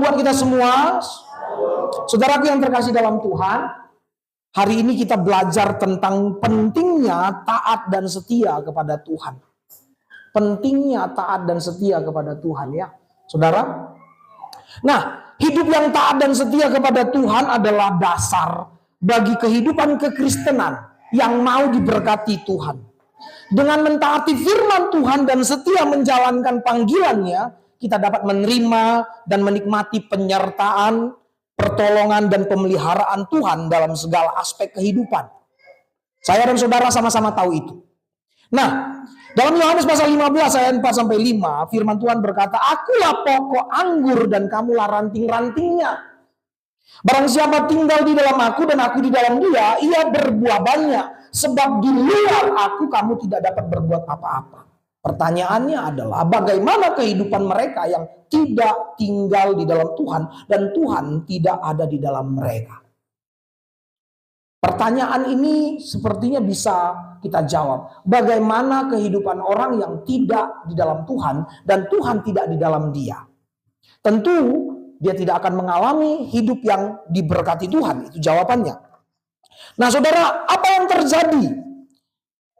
buat kita semua. Saudaraku yang terkasih dalam Tuhan, hari ini kita belajar tentang pentingnya taat dan setia kepada Tuhan. Pentingnya taat dan setia kepada Tuhan, ya saudara. Nah, hidup yang taat dan setia kepada Tuhan adalah dasar bagi kehidupan kekristenan yang mau diberkati Tuhan. Dengan mentaati firman Tuhan dan setia menjalankan panggilannya, kita dapat menerima dan menikmati penyertaan, pertolongan dan pemeliharaan Tuhan dalam segala aspek kehidupan. Saya dan saudara sama-sama tahu itu. Nah, dalam Yohanes pasal 15 ayat 4-5, firman Tuhan berkata, "Akulah pokok anggur dan kamulah ranting-rantingnya. Barang siapa tinggal di dalam aku dan aku di dalam dia, ia berbuah banyak. Sebab di luar aku kamu tidak dapat berbuat apa-apa." Pertanyaannya adalah, bagaimana kehidupan mereka yang tidak tinggal di dalam Tuhan dan Tuhan tidak ada di dalam mereka? Pertanyaan ini sepertinya bisa kita jawab. Bagaimana kehidupan orang yang tidak di dalam Tuhan dan Tuhan tidak di dalam dia? Tentu dia tidak akan mengalami hidup yang diberkati Tuhan. Itu jawabannya. Nah saudara, apa yang terjadi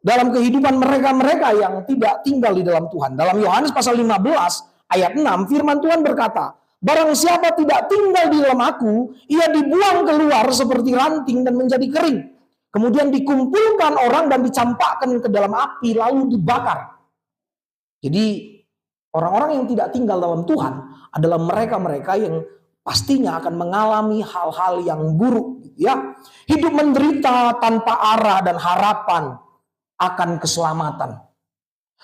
dalam kehidupan mereka-mereka yang tidak tinggal di dalam Tuhan? Dalam Yohanes pasal 15 ayat 6, firman Tuhan berkata, "Barang siapa tidak tinggal di dalam aku, ia dibuang keluar seperti ranting dan menjadi kering. Kemudian dikumpulkan orang dan dicampakkan ke dalam api lalu dibakar." Jadi orang-orang yang tidak tinggal dalam Tuhan adalah mereka-mereka yang pastinya akan mengalami hal-hal yang buruk, ya. Hidup menderita tanpa arah dan harapan akan keselamatan.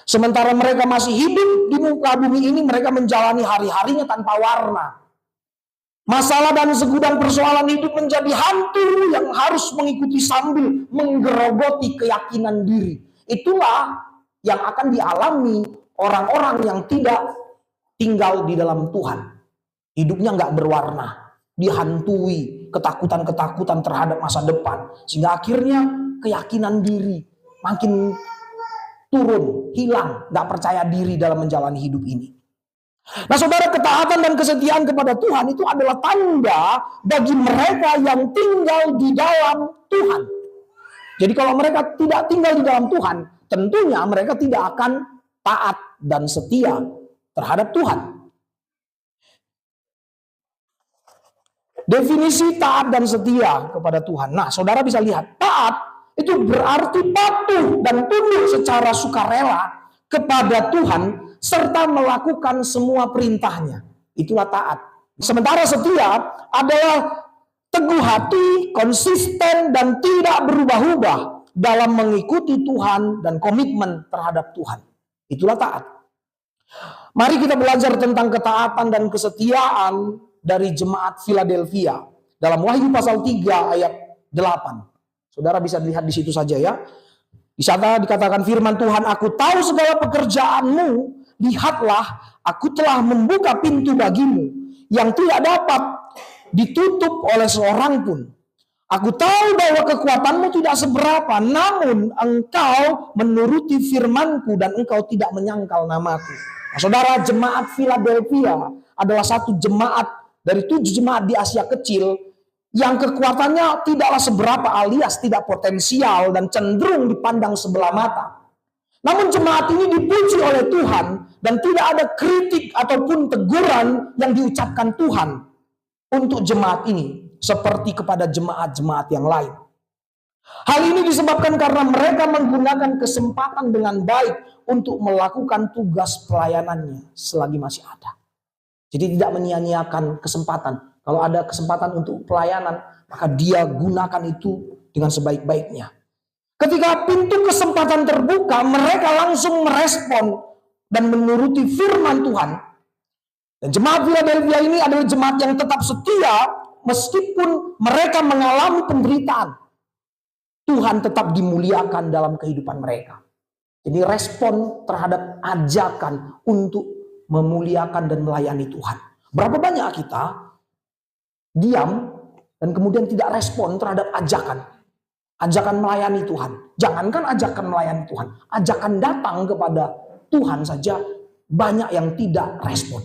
Sementara mereka masih hidup di muka bumi ini, mereka menjalani hari-harinya tanpa warna. Masalah dan segudang persoalan hidup menjadi hantu yang harus mengikuti sambil menggerogoti keyakinan diri. Itulah yang akan dialami orang-orang yang tidak tinggal di dalam Tuhan. Hidupnya nggak berwarna, dihantui ketakutan-ketakutan terhadap masa depan. Sehingga akhirnya keyakinan diri makin turun, hilang, gak percaya diri dalam menjalani hidup ini. Nah saudara, ketaatan dan kesetiaan kepada Tuhan itu adalah tanda bagi mereka yang tinggal di dalam Tuhan. Jadi kalau mereka tidak tinggal di dalam Tuhan, tentunya mereka tidak akan taat dan setia terhadap Tuhan. Definisi taat dan setia kepada Tuhan. Nah saudara bisa lihat, taat itu berarti patuh dan tunduk secara sukarela kepada Tuhan serta melakukan semua perintahnya. Itulah taat. Sementara setia adalah teguh hati, konsisten dan tidak berubah-ubah dalam mengikuti Tuhan dan komitmen terhadap Tuhan. Itulah taat. Mari kita belajar tentang ketaatan dan kesetiaan dari jemaat Philadelphia dalam Wahyu pasal 3 ayat 8. Saudara bisa lihat di situ saja, ya. Di sana dikatakan firman Tuhan, "Aku tahu segala pekerjaanmu, lihatlah aku telah membuka pintu bagimu yang tidak dapat ditutup oleh seorang pun. Aku tahu bahwa kekuatanmu tidak seberapa, namun engkau menuruti firmanku dan engkau tidak menyangkal namaku." Nah, saudara, jemaat Philadelphia adalah satu jemaat dari 7 jemaat di Asia Kecil yang kekuatannya tidaklah seberapa alias tidak potensial dan cenderung dipandang sebelah mata. Namun jemaat ini dipuji oleh Tuhan dan tidak ada kritik ataupun teguran yang diucapkan Tuhan untuk jemaat ini seperti kepada jemaat-jemaat yang lain. Hal ini disebabkan karena mereka menggunakan kesempatan dengan baik untuk melakukan tugas pelayanannya selagi masih ada. Jadi tidak menyia-nyiakan kesempatan. Kalau ada kesempatan untuk pelayanan, maka dia gunakan itu dengan sebaik-baiknya. Ketika pintu kesempatan terbuka, mereka langsung merespon dan menuruti firman Tuhan. Dan jemaat Philadelphia ini adalah jemaat yang tetap setia meskipun mereka mengalami penderitaan. Tuhan tetap dimuliakan dalam kehidupan mereka. Jadi respon terhadap ajakan untuk memuliakan dan melayani Tuhan. Berapa banyak kita diam dan kemudian tidak respon terhadap ajakan melayani Tuhan. Jangankan ajakan melayani Tuhan, ajakan datang kepada Tuhan saja banyak yang tidak respon.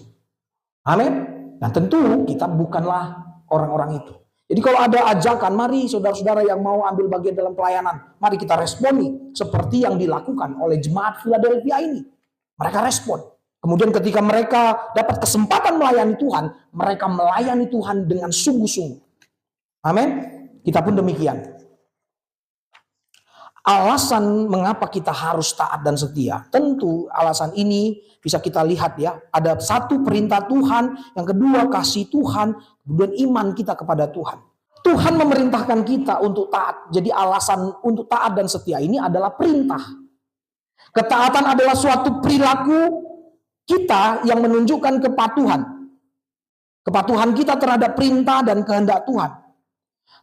Amin. Dan tentu kita bukanlah orang-orang itu. Jadi kalau ada ajakan, mari saudara-saudara yang mau ambil bagian dalam pelayanan, mari kita responi seperti yang dilakukan oleh jemaat Philadelphia ini. Mereka respon. Kemudian ketika mereka dapat kesempatan melayani Tuhan, mereka melayani Tuhan dengan sungguh-sungguh. Amin. Kita pun demikian. Alasan mengapa kita harus taat dan setia. Tentu alasan ini bisa kita lihat ya. Ada satu perintah Tuhan, yang kedua kasih Tuhan, kemudian iman kita kepada Tuhan. Tuhan memerintahkan kita untuk taat. Jadi alasan untuk taat dan setia ini adalah perintah. Ketaatan adalah suatu perilaku kita yang menunjukkan kepatuhan. Kepatuhan kita terhadap perintah dan kehendak Tuhan.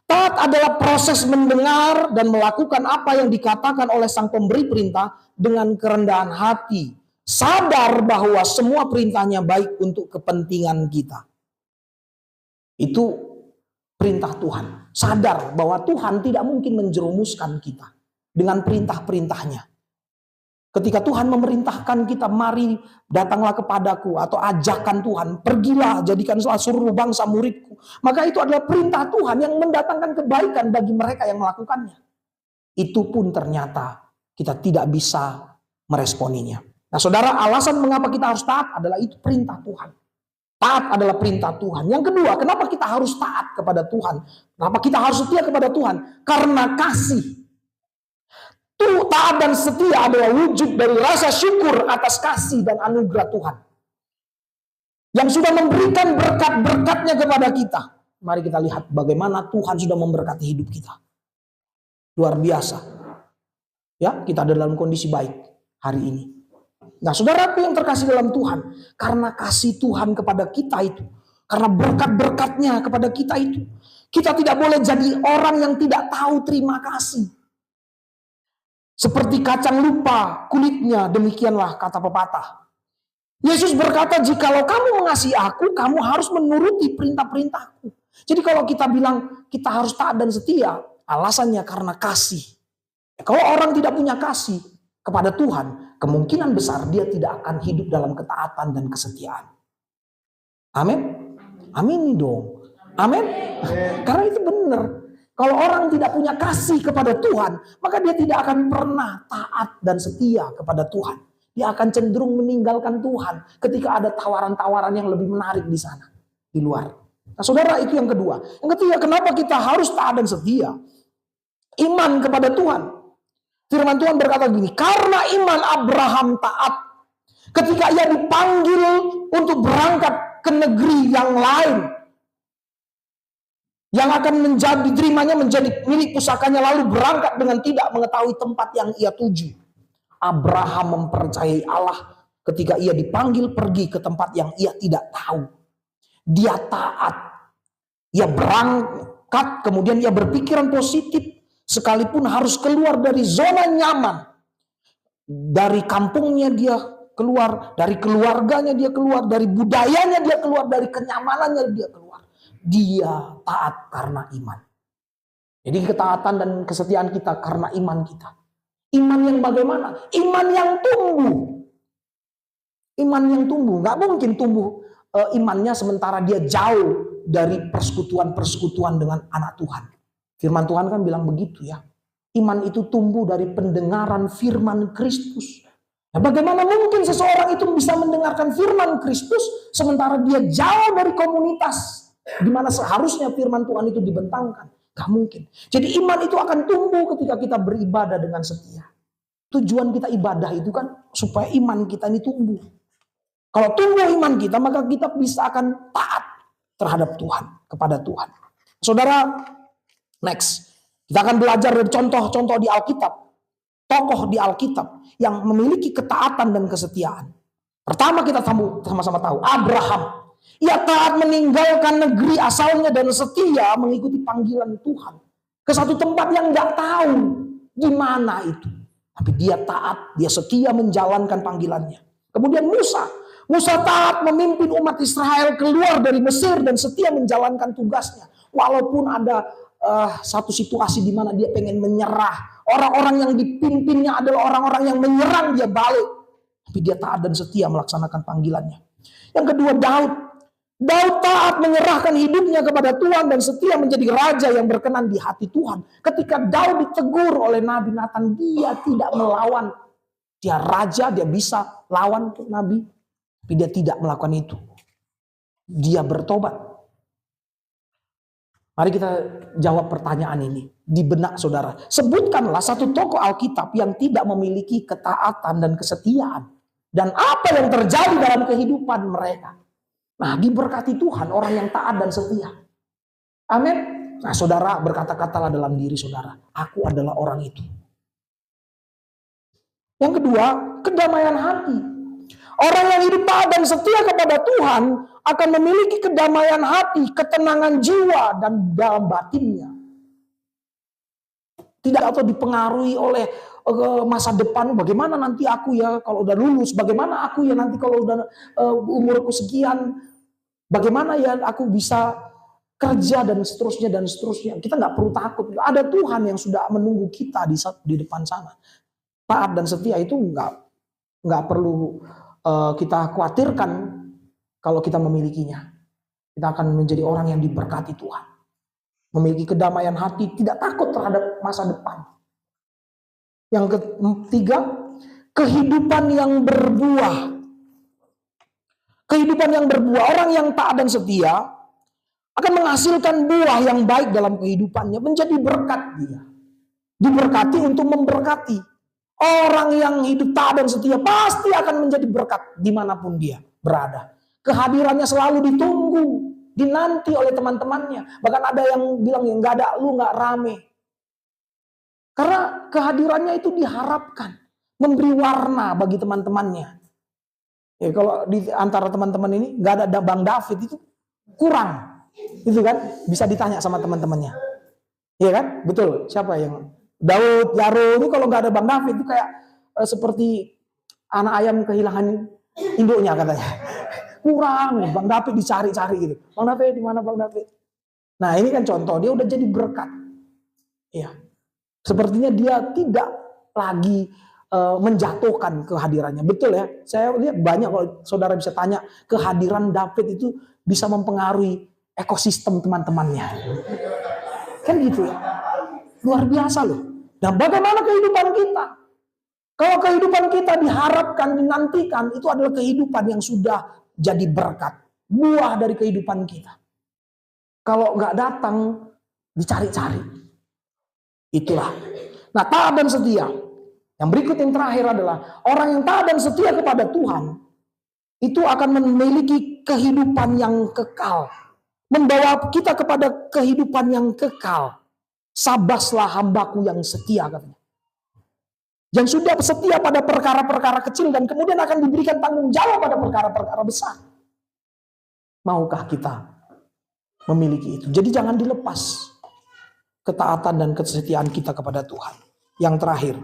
Taat adalah proses mendengar dan melakukan apa yang dikatakan oleh sang pemberi perintah dengan kerendahan hati. Sadar bahwa semua perintahnya baik untuk kepentingan kita. Itu perintah Tuhan. Sadar bahwa Tuhan tidak mungkin menjerumuskan kita dengan perintah-perintahnya. Ketika Tuhan memerintahkan kita, mari datanglah kepadaku, atau ajakan Tuhan, pergilah jadikanlah seluruh bangsa muridku. Maka itu adalah perintah Tuhan yang mendatangkan kebaikan bagi mereka yang melakukannya. Itu pun ternyata kita tidak bisa meresponinya. Nah saudara, alasan mengapa kita harus taat adalah itu perintah Tuhan. Taat adalah perintah Tuhan. Yang kedua, kenapa kita harus taat kepada Tuhan? Kenapa kita harus setia kepada Tuhan? Karena kasih. Taat dan setia adalah wujud dari rasa syukur atas kasih dan anugerah Tuhan yang sudah memberikan berkat-berkatnya kepada kita. Mari kita lihat bagaimana Tuhan sudah memberkati hidup kita. Luar biasa. Ya, kita ada dalam kondisi baik hari ini. Nah, saudaraku yang terkasih dalam Tuhan, karena kasih Tuhan kepada kita itu, karena berkat-berkatnya kepada kita itu, kita tidak boleh jadi orang yang tidak tahu terima kasih. Seperti kacang lupa kulitnya, demikianlah kata pepatah. Yesus berkata, jikalau kamu mengasihi aku, kamu harus menuruti perintah-perintahku. Jadi kalau kita bilang kita harus taat dan setia, alasannya karena kasih. Kalau orang tidak punya kasih kepada Tuhan, kemungkinan besar dia tidak akan hidup dalam ketaatan dan kesetiaan. Amin? Amin dong. Amin? Karena itu benar. Kalau orang tidak punya kasih kepada Tuhan, maka dia tidak akan pernah taat dan setia kepada Tuhan. Dia akan cenderung meninggalkan Tuhan ketika ada tawaran-tawaran yang lebih menarik di sana, di luar. Nah saudara, itu yang kedua. Yang ketiga, kenapa kita harus taat dan setia? Iman kepada Tuhan. Firman Tuhan berkata gini, karena iman Abraham taat ketika ia dipanggil untuk berangkat ke negeri yang lain, yang akan diterimanya menjadi milik pusakanya, lalu berangkat dengan tidak mengetahui tempat yang ia tuju. Abraham mempercayai Allah ketika ia dipanggil pergi ke tempat yang ia tidak tahu. Dia taat. Ia berangkat, kemudian ia berpikiran positif, sekalipun harus keluar dari zona nyaman. Dari kampungnya dia keluar, dari keluarganya dia keluar, dari budayanya dia keluar, dari kenyamanannya dia keluar. Dia taat karena iman. Jadi ketaatan dan kesetiaan kita karena iman kita. Iman yang bagaimana? Iman yang tumbuh. Iman yang tumbuh. Gak mungkin tumbuh imannya sementara dia jauh dari persekutuan-persekutuan dengan anak Tuhan. Firman Tuhan kan bilang begitu ya. Iman itu tumbuh dari pendengaran firman Kristus. Nah, bagaimana mungkin seseorang itu bisa mendengarkan firman Kristus sementara dia jauh dari komunitas di mana seharusnya firman Tuhan itu dibentangkan? Gak mungkin. Jadi iman itu akan tumbuh ketika kita beribadah dengan setia. Tujuan kita ibadah itu kan supaya iman kita ini tumbuh. Kalau tumbuh iman kita, maka kita bisa akan taat terhadap Tuhan, kepada Tuhan. Saudara, next. Kita akan belajar dari contoh-contoh di Alkitab. Tokoh di Alkitab yang memiliki ketaatan dan kesetiaan. Pertama kita sama-sama tahu, Abraham. Ia taat meninggalkan negeri asalnya dan setia mengikuti panggilan Tuhan. Ke satu tempat yang gak tahu di mana itu. Tapi dia taat, dia setia menjalankan panggilannya. Kemudian Musa. Musa taat memimpin umat Israel keluar dari Mesir dan setia menjalankan tugasnya. Walaupun ada satu situasi di mana dia pengen menyerah. Orang-orang yang dipimpinnya adalah orang-orang yang menyerang, dia balik. Tapi dia taat dan setia melaksanakan panggilannya. Yang kedua, Daud. Daud taat menyerahkan hidupnya kepada Tuhan dan setia menjadi raja yang berkenan di hati Tuhan. Ketika Daud ditegur oleh Nabi Nathan, dia tidak melawan. Dia raja, dia bisa lawan tuh Nabi. Tapi dia tidak melakukan itu. Dia bertobat. Mari kita jawab pertanyaan ini di benak saudara. Sebutkanlah satu tokoh Alkitab yang tidak memiliki ketaatan dan kesetiaan. Dan apa yang terjadi dalam kehidupan mereka. Nah, diberkati Tuhan orang yang taat dan setia. Amin. Nah, saudara berkata-katalah dalam diri saudara. Aku adalah orang itu. Yang kedua, kedamaian hati. Orang yang hidup taat dan setia kepada Tuhan akan memiliki kedamaian hati, ketenangan jiwa, dan dalam batinnya. Tidak atau dipengaruhi oleh masa depan, bagaimana nanti aku ya kalau udah lulus, bagaimana aku ya nanti kalau udah umurku sekian, bagaimana ya aku bisa kerja dan seterusnya dan seterusnya. Kita nggak perlu takut. Ada Tuhan yang sudah menunggu kita di depan sana. Taat dan setia itu nggak perlu kita khawatirkan kalau kita memilikinya. Kita akan menjadi orang yang diberkati Tuhan. Memiliki kedamaian hati, tidak takut terhadap masa depan. Yang ketiga, kehidupan yang berbuah. Kehidupan yang berbuah, orang yang taat dan setia akan menghasilkan buah yang baik dalam kehidupannya, menjadi berkat dia. Diberkati untuk memberkati. Orang yang hidup taat dan setia pasti akan menjadi berkat dimanapun dia berada. Kehadirannya selalu ditunggu, dinanti oleh teman-temannya. Bahkan ada yang bilang, ya nggak ada lu nggak rame. Karena kehadirannya itu diharapkan memberi warna bagi teman-temannya. Ya, kalau di antara teman-teman ini nggak ada Bang David itu kurang, itu kan bisa ditanya sama teman-temannya. Iya kan, betul. Siapa yang Daud, Yaro itu kalau nggak ada Bang David itu kayak seperti anak ayam kehilangan induknya katanya. Kurang, Bang David dicari-cari gitu. Bang David di mana Bang David? Nah ini kan contoh dia udah jadi berkat. Iya. Sepertinya dia tidak lagi menjatuhkan kehadirannya. Betul ya. Saya lihat banyak kalau saudara bisa tanya kehadiran David itu bisa mempengaruhi ekosistem teman-temannya. Kan gitu ya. Luar biasa loh. Dan bagaimana kehidupan kita? Kalau kehidupan kita diharapkan, dinantikan, itu adalah kehidupan yang sudah jadi berkat. Buah dari kehidupan kita. Kalau nggak datang, dicari-cari. Itulah. Nah, taat dan setia. Yang berikut yang terakhir adalah, orang yang taat dan setia kepada Tuhan, itu akan memiliki kehidupan yang kekal. Membawa kita kepada kehidupan yang kekal. Sabaslah hambaku yang setia katanya. Yang sudah setia pada perkara-perkara kecil dan kemudian akan diberikan tanggung jawab pada perkara-perkara besar. Maukah kita memiliki itu? Jadi jangan dilepas ketaatan dan kesetiaan kita kepada Tuhan. Yang terakhir,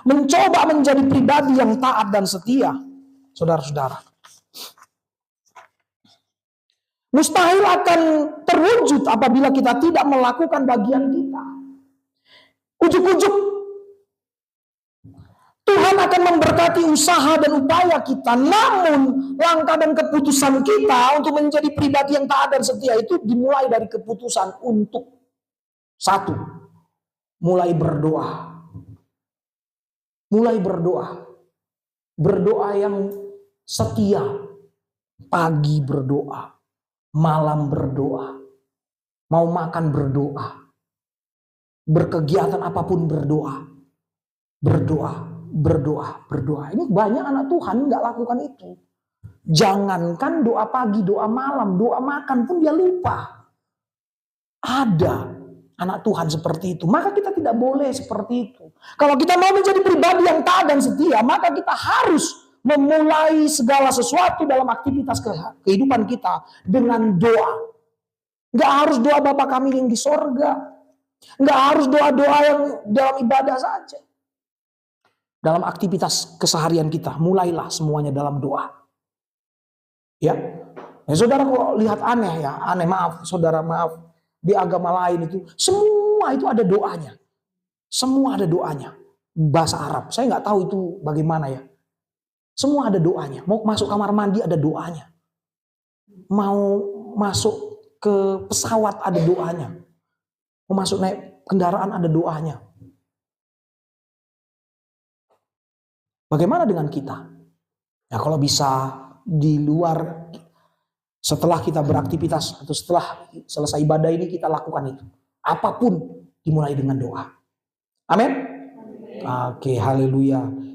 mencoba menjadi pribadi yang taat dan setia, saudara-saudara. Mustahil akan terwujud apabila kita tidak melakukan bagian kita. Ujuk-ujuk Tuhan akan memberkati usaha dan upaya kita. Namun langkah dan keputusan kita untuk menjadi pribadi yang taat dan setia itu dimulai dari keputusan untuk satu, mulai berdoa. Mulai berdoa. Berdoa yang setia. Pagi berdoa. Malam berdoa, mau makan berdoa, berkegiatan apapun berdoa, berdoa. Ini banyak anak Tuhan nggak lakukan itu. Jangankan doa pagi, doa malam, doa makan pun dia lupa. Ada anak Tuhan seperti itu, maka kita tidak boleh seperti itu. Kalau kita mau menjadi pribadi yang taat dan setia, maka kita harus memulai segala sesuatu dalam aktivitas kehidupan kita dengan doa. Nggak harus doa Bapa kami yang di sorga. Nggak harus doa-doa yang dalam ibadah saja. Dalam aktivitas keseharian kita, mulailah semuanya dalam doa. Ya, saudara kalau lihat aneh ya, aneh maaf, saudara maaf. Di agama lain itu, semua itu ada doanya. Semua ada doanya. Bahasa Arab, saya nggak tahu itu bagaimana ya. Semua ada doanya. Mau masuk kamar mandi ada doanya. Mau masuk ke pesawat ada doanya. Mau masuk naik kendaraan ada doanya. Bagaimana dengan kita? Ya kalau bisa di luar, setelah kita beraktivitas atau setelah selesai ibadah ini kita lakukan itu. Apapun dimulai dengan doa. Amin. Oke, haleluya.